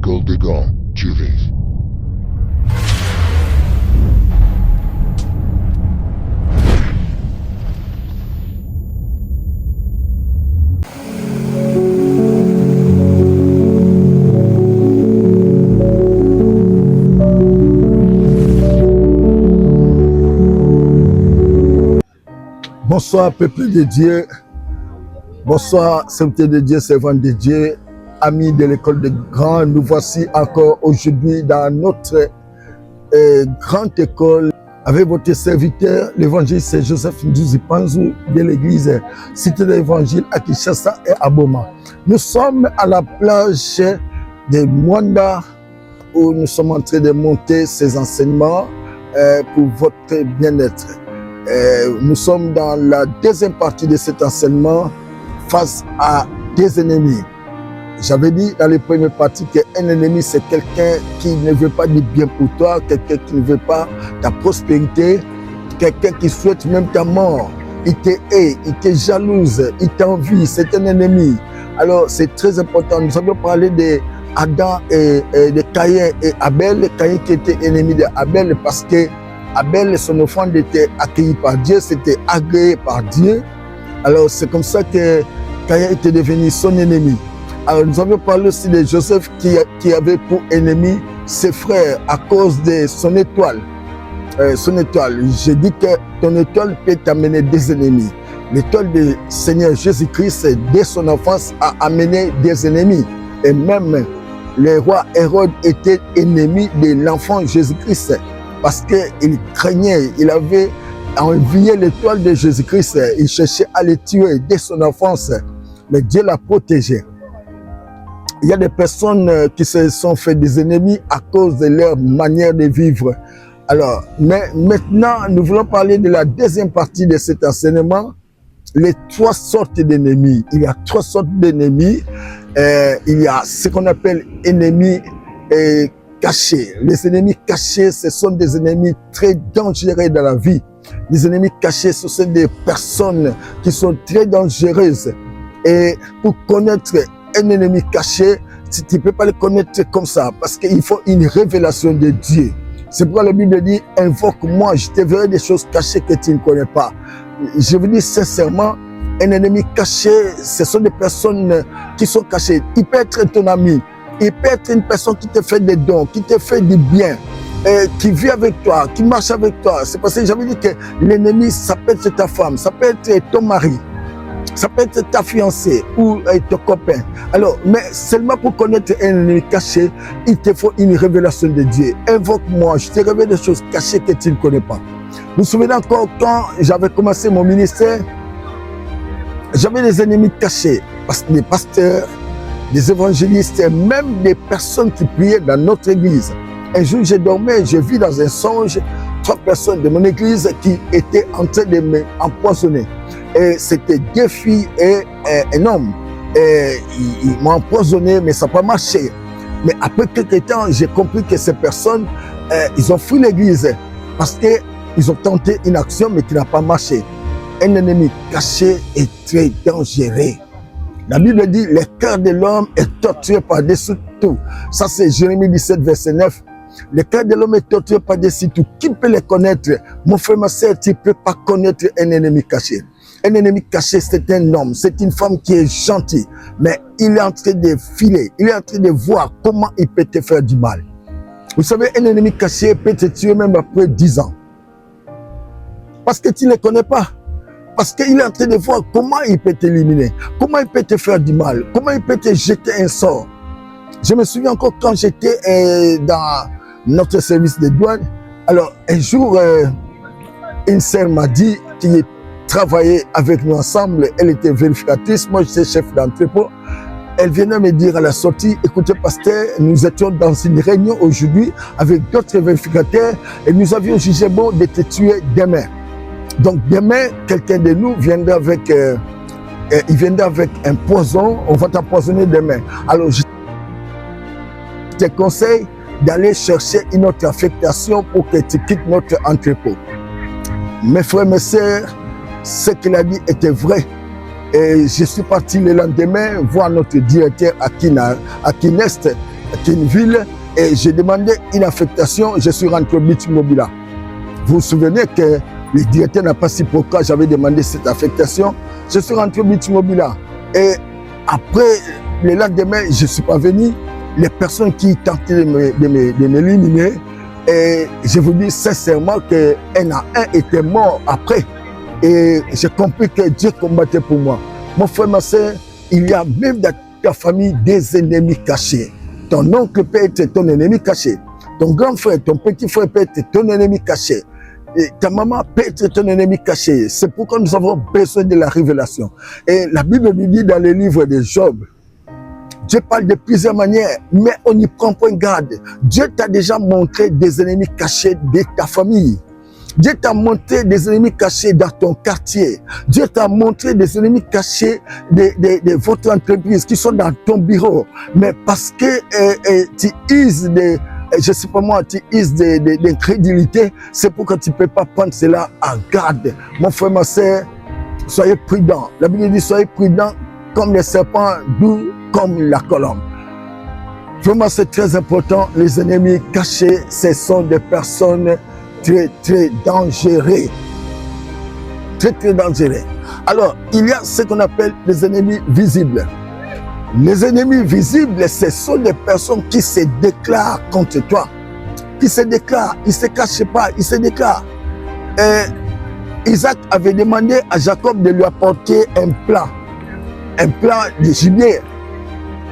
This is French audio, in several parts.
Goldegan TV. Bonsoir, peuple de Dieu. Bonsoir, sainteté de Dieu, servant de Dieu, amis de l'école de Grand. Nous voici encore aujourd'hui dans notre grande école avec votre serviteur, l'évangéliste Joseph Ndouzi Panzou de l'église Cité de l'Évangile à Kinshasa et à Boma. Nous sommes à la plage de Mwanda où nous sommes en train de monter ces enseignements pour votre bien-être. Nous sommes dans la deuxième partie de cet enseignement face à des ennemis. J'avais dit dans les premières parties qu'un ennemi, c'est quelqu'un qui ne veut pas du bien pour toi, quelqu'un qui ne veut pas ta prospérité, quelqu'un qui souhaite même ta mort. Il te hait, il te jalouse, il t'envie, c'est un ennemi. Alors c'est très important. Nous avons parlé d'Adam et de Caïn et Abel. Caïn qui était ennemi d'Abel parce que Abel, son offrande était accueillie par Dieu, c'était agréé par Dieu. Alors c'est comme ça que Caïn était devenu son ennemi. Alors nous avons parlé aussi de Joseph qui avait pour ennemi ses frères à cause de son étoile. J'ai dit que ton étoile peut t'amener des ennemis. L'étoile du Seigneur Jésus-Christ, dès son enfance, a amené des ennemis. Et même le roi Hérode était ennemi de l'enfant Jésus-Christ. Parce qu'il craignait, il avait envié l'étoile de Jésus-Christ, il cherchait à le tuer dès son enfance, mais Dieu l'a protégé. Il y a des personnes qui se sont fait des ennemis à cause de leur manière de vivre. Alors, mais maintenant, nous voulons parler de la deuxième partie de cet enseignement, les trois sortes d'ennemis. Il y a trois sortes d'ennemis. Il y a ce qu'on appelle ennemis cachés. Les ennemis cachés, ce sont des ennemis très dangereux dans la vie. Les ennemis cachés, ce sont des personnes qui sont très dangereuses. Et pour connaître un ennemi caché, tu ne peux pas le connaître comme ça, parce qu'il faut une révélation de Dieu. C'est pourquoi la Bible dit, invoque-moi, je te verrai des choses cachées que tu ne connais pas. Je vous dis sincèrement, un ennemi caché, ce sont des personnes qui sont cachées. Il peut être ton ami. Il peut être une personne qui te fait des dons, qui te fait du bien, qui vit avec toi, qui marche avec toi. C'est parce que j'avais dit que l'ennemi, ça peut être ta femme, ça peut être ton mari, ça peut être ta fiancée ou ton copain. Alors, mais seulement pour connaître un ennemi caché, il te faut une révélation de Dieu. Invoque-moi, je te révèle des choses cachées que tu ne connais pas. Vous vous souvenez encore quand j'avais commencé mon ministère, j'avais des ennemis cachés, parce que les pasteurs, des évangélistes et même des personnes qui priaient dans notre église. Un jour, je dormais, j'ai vu dans un songe 3 personnes de mon église qui étaient en train de m'empoisonner. Et c'était 2 filles et un homme. Et ils m'ont empoisonné, mais ça n'a pas marché. Mais après quelques temps, j'ai compris que ces personnes, ils ont fui l'église parce qu'ils ont tenté une action, mais qui n'a pas marché. Un ennemi caché est très dangereux. La Bible dit, le cœur de l'homme est torturé par-dessus tout. Ça, c'est Jérémie 17, verset 9. Le cœur de l'homme est torturé par-dessus tout. Qui peut le connaître? Mon frère, ma soeur, tu ne peux pas connaître un ennemi caché. Un ennemi caché, c'est un homme, c'est une femme qui est gentille. Mais il est en train de filer, il est en train de voir comment il peut te faire du mal. Vous savez, un ennemi caché peut te tuer même après 10 ans. Parce que tu ne le connais pas. Parce qu'il est en train de voir comment il peut t'éliminer, comment il peut te faire du mal, comment il peut te jeter un sort. Je me souviens encore quand j'étais dans notre service de douane. Alors, un jour, une sœur m'a dit qu'elle travaillait avec nous ensemble. Elle était vérificatrice, moi j'étais chef d'entrepôt. Elle venait me dire à la sortie, écoutez pasteur, nous étions dans une réunion aujourd'hui avec d'autres vérificateurs et nous avions jugé bon de te tuer demain. Donc demain, quelqu'un de nous viendra avec, un poison, on va t'empoisonner demain. Alors je te conseille d'aller chercher une autre affectation pour que tu quittes notre entrepôt. Mes frères, mes sœurs, ce qu'il a dit était vrai. Et je suis parti le lendemain voir notre directeur à Kinest Kenville et j'ai demandé une affectation. Je suis rentré au Beach Mobila. Vous vous souvenez que le directeur n'a pas su pourquoi j'avais demandé cette affectation. Je suis rentré au Beach Mobila. Et après, le lendemain, je ne suis pas venu. Les personnes qui tentaient de m'éliminer, et je vous dis sincèrement qu'un à un était mort après. Et j'ai compris que Dieu combattait pour moi. Mon frère, ma soeur, il y a même dans ta famille des ennemis cachés. Ton oncle peut être ton ennemi caché. Ton grand frère, ton petit frère peut être ton ennemi caché. Et ta maman peut être ton ennemi caché. C'est pourquoi nous avons besoin de la révélation. Et la Bible nous dit dans le livre de Job, Dieu parle de plusieurs manières, mais on n'y prend point garde. Dieu t'a déjà montré des ennemis cachés de ta famille. Dieu t'a montré des ennemis cachés dans ton quartier. Dieu t'a montré des ennemis cachés de votre entreprise qui sont dans ton bureau. Mais parce que tu uses je sais pas moi, tu uses d'incrédulité, c'est pourquoi tu ne peux pas prendre cela en garde. Mon frère, ma soeur, soyez prudents. La Bible dit soyez prudents comme les serpents, doux comme la colombe. Vraiment, c'est très important. Les ennemis cachés, ce sont des personnes très, très dangereuses. Très, très dangereuses. Alors, il y a ce qu'on appelle les ennemis visibles. Les ennemis visibles, ce sont des personnes qui se déclarent contre toi. Qui se déclarent, ils ne se cachent pas, ils se déclarent. Isaac avait demandé à Jacob de lui apporter un plat de gibier.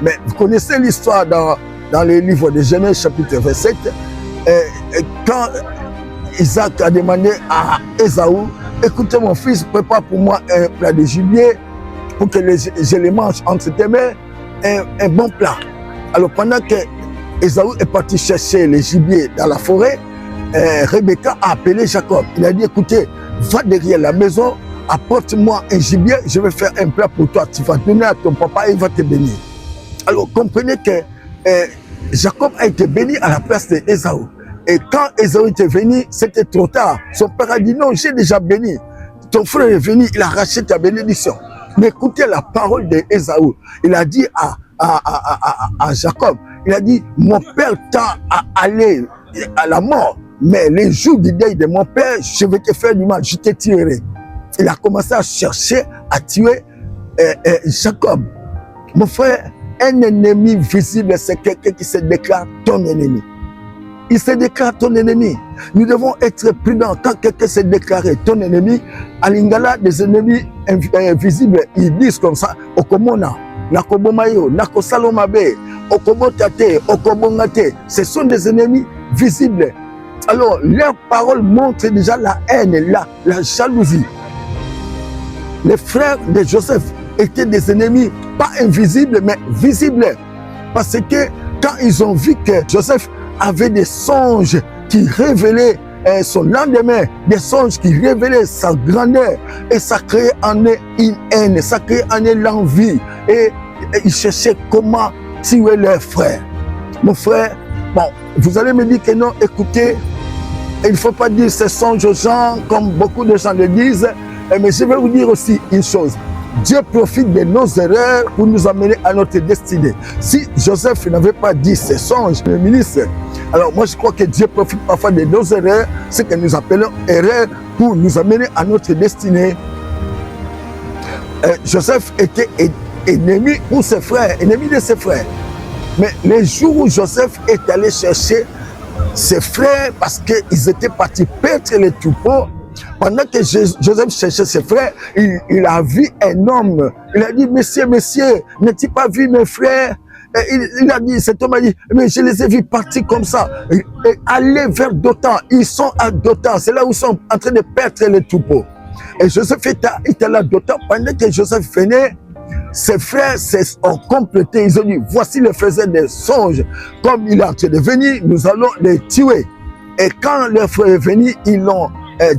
Mais vous connaissez l'histoire dans le livre de Genèse chapitre 27. Quand Isaac a demandé à Ésaü, écoutez mon fils, prépare pour moi un plat de gibier pour que je le mange entre tes mains, un bon plat. Alors pendant que Ésaü est parti chercher le gibier dans la forêt, Rebecca a appelé Jacob. Il a dit, écoutez, va derrière la maison, apporte-moi un gibier, je vais faire un plat pour toi. Tu vas donner à ton papa et il va te bénir. Alors comprenez que Jacob a été béni à la place d'Ésaü. Et quand Ésaü était venu, c'était trop tard. Son père a dit, non, j'ai déjà béni. Ton frère est venu, il a arraché ta bénédiction. Mais écoutez la parole d'Ésaü. Il a dit à Jacob, il a dit, mon père t'a allé à la mort, mais les jours du deuil de mon père, je vais te faire du mal, je te tuerai. Il a commencé à chercher à tuer Jacob. Mon frère, un ennemi visible, c'est quelqu'un qui se déclare ton ennemi. Il se déclare ton ennemi. Nous devons être prudents. Quand quelqu'un s'est déclaré ton ennemi, à l'Ingala, des ennemis invisibles, ils disent comme ça, Okomona, Nakobomayo, Nakosalomabe, Okobotate, Okobongate. Ce sont des ennemis visibles. Alors, leurs paroles montrent déjà la haine, la jalousie. Les frères de Joseph étaient des ennemis, pas invisibles, mais visibles. Parce que quand ils ont vu que Joseph avait des songes qui révélaient son lendemain, des songes qui révélaient sa grandeur, et ça créait en eux une haine, ça créait en eux l'envie, et ils cherchaient comment tuer leurs frères. Mon frère, bon, vous allez me dire que non, écoutez, il ne faut pas dire ces songes aux gens comme beaucoup de gens le disent, mais je vais vous dire aussi une chose. Dieu profite de nos erreurs pour nous amener à notre destinée. Si Joseph n'avait pas dit ces songes, le ministre, alors moi je crois que Dieu profite parfois de nos erreurs, ce que nous appelons erreurs, pour nous amener à notre destinée. Joseph était ennemi pour ses frères, ennemi de ses frères. Mais les jours où Joseph est allé chercher ses frères, parce qu'ils étaient partis paître les troupeaux, pendant que Joseph cherchait ses frères, il a vu un homme. Il a dit, monsieur, n'as-tu pas vu mes frères? Il a dit, cet homme a dit, mais je les ai vus partir comme ça. Et aller vers Dothan. Ils sont à Dothan. C'est là où ils sont en train de perdre les troupeaux. Et Joseph était là à Dothan. Pendant que Joseph venait, ses frères ont complété. Ils ont dit, voici le faisait des songes. Comme il est en train de venir, nous allons les tuer. Et quand leur frère est venu, ils l'ont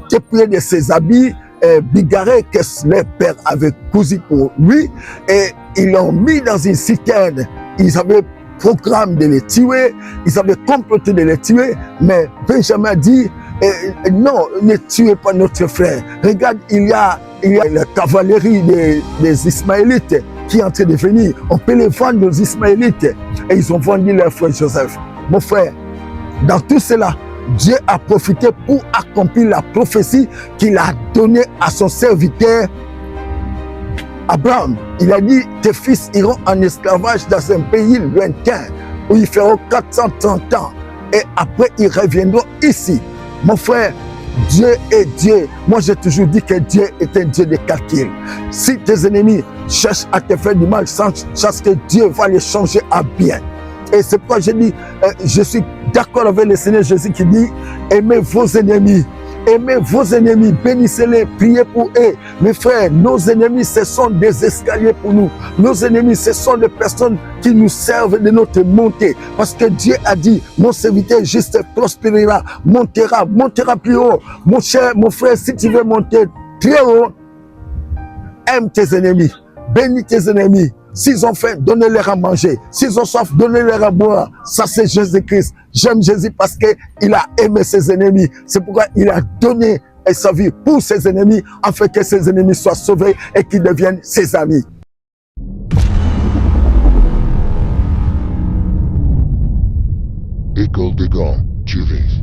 dépouillé de ses habits, bigarré que leur père avait cousu pour lui, et ils l'ont mis dans une citerne. Ils avaient programme de les tuer, ils avaient comploté de les tuer, mais Benjamin dit, non, ne tuez pas notre frère. Regarde, il y a la cavalerie des Ismaélites qui est en train de venir. On peut les vendre aux Ismaélites. Et ils ont vendu leur frère Joseph. Mon frère, dans tout cela, Dieu a profité pour accomplir la prophétie qu'il a donnée à son serviteur Abraham. Il a dit, tes fils iront en esclavage dans un pays lointain où ils feront 430 ans. Et après, ils reviendront ici. Mon frère, Dieu est Dieu. Moi, j'ai toujours dit que Dieu est un Dieu de calcul. Si tes ennemis cherchent à te faire du mal, sache que Dieu va les changer à bien. Et c'est pourquoi je dis, je suis d'accord avec le Seigneur Jésus qui dit, aimez vos ennemis. Aimez vos ennemis, bénissez-les, priez pour eux. Mes frères, nos ennemis, ce sont des escaliers pour nous. Nos ennemis, ce sont des personnes qui nous servent de notre montée. Parce que Dieu a dit, mon serviteur juste prospérera, montera plus haut. Mon cher, mon frère, si tu veux monter très haut, aime tes ennemis, bénis tes ennemis. S'ils ont faim, donnez-leur à manger. S'ils ont soif, donnez-leur à boire. Ça, c'est Jésus-Christ. J'aime Jésus parce qu'il a aimé ses ennemis. C'est pourquoi il a donné sa vie pour ses ennemis, afin que ses ennemis soient sauvés et qu'ils deviennent ses amis. École de Gand, TV.